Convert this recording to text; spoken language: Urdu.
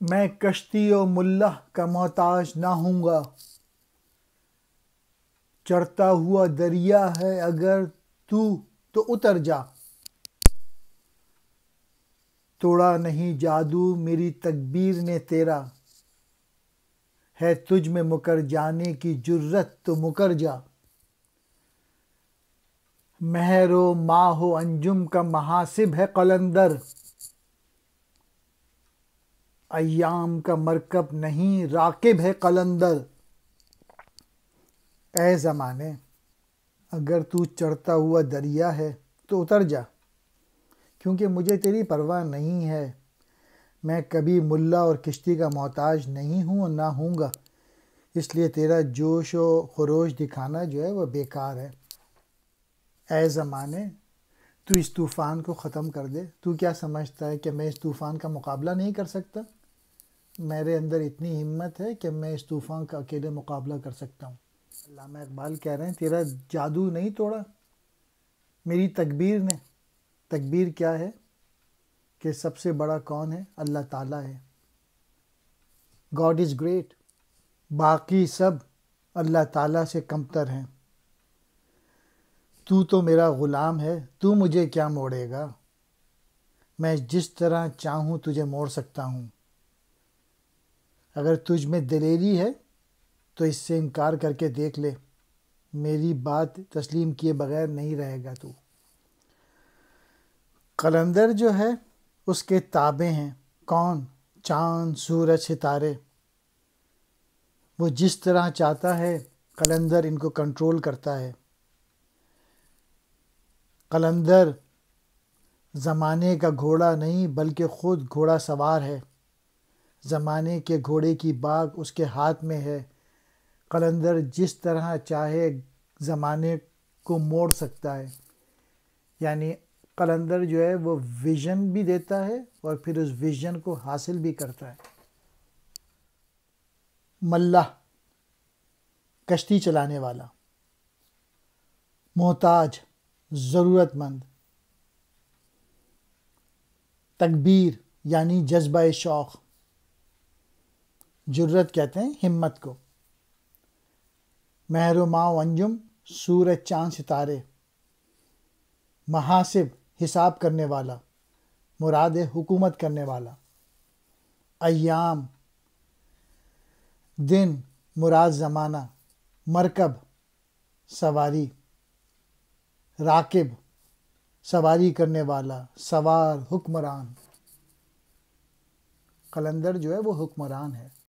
میں کشتی و ملہ کا محتاج نہ ہوں گا، چڑھتا ہوا دریا ہے اگر تو اتر جا، توڑا نہیں جادو میری تکبیر نے تیرا، ہے تجھ میں مکر جانے کی جرت تو مکر جا، مہر و ماہ و انجم کا محاسب ہے قلندر، ایام کا مرکب نہیں راکب ہے قلندر۔ اے زمانے، اگر تو چڑھتا ہوا دریا ہے تو اتر جا، کیونکہ مجھے تیری پرواہ نہیں ہے، میں کبھی ملا اور کشتی کا محتاج نہیں ہوں اور نہ ہوں گا، اس لیے تیرا جوش و خروش دکھانا جو ہے وہ بیکار ہے۔ اے زمانے، تو اس طوفان کو ختم کر دے۔ تو کیا سمجھتا ہے کہ میں اس طوفان کا مقابلہ نہیں کر سکتا؟ میرے اندر اتنی ہمت ہے کہ میں اس طوفان کا اکیلے مقابلہ کر سکتا ہوں۔ علامہ اقبال کہہ رہے ہیں تیرا جادو نہیں توڑا میری تکبیر نے۔ تکبیر کیا ہے؟ کہ سب سے بڑا کون ہے؟ اللہ تعالیٰ ہے۔ گاڈ از گریٹ، باقی سب اللہ تعالیٰ سے کمتر ہیں۔ تو میرا غلام ہے، تو مجھے کیا موڑے گا؟ میں جس طرح چاہوں تجھے موڑ سکتا ہوں۔ اگر تجھ میں دلیری ہے تو اس سے انکار کر کے دیکھ لے، میری بات تسلیم کیے بغیر نہیں رہے گا تو۔ قلندر جو ہے اس کے تابع ہیں کون؟ چاند، سورج، ستارے۔ وہ جس طرح چاہتا ہے قلندر ان کو کنٹرول کرتا ہے۔ قلندر زمانے کا گھوڑا نہیں بلکہ خود گھوڑا سوار ہے، زمانے کے گھوڑے کی باگ اس کے ہاتھ میں ہے۔ قلندر جس طرح چاہے زمانے کو موڑ سکتا ہے، یعنی قلندر جو ہے وہ ویژن بھی دیتا ہے اور پھر اس ویژن کو حاصل بھی کرتا ہے۔ ملح، کشتی چلانے والا۔ محتاج، ضرورت مند۔ تکبیر یعنی جذبہ شوق۔ جرت کہتے ہیں ہمت کو۔ مہر و ماہ و انجم، سورج، چاند، ستارے۔ محاسب، حساب کرنے والا، مراد ہے حکومت کرنے والا۔ ایام، دن، مراد زمانہ۔ مرکب، سواری۔ راکب، سواری کرنے والا، سوار، حکمران۔ قلندر جو ہے وہ حکمران ہے۔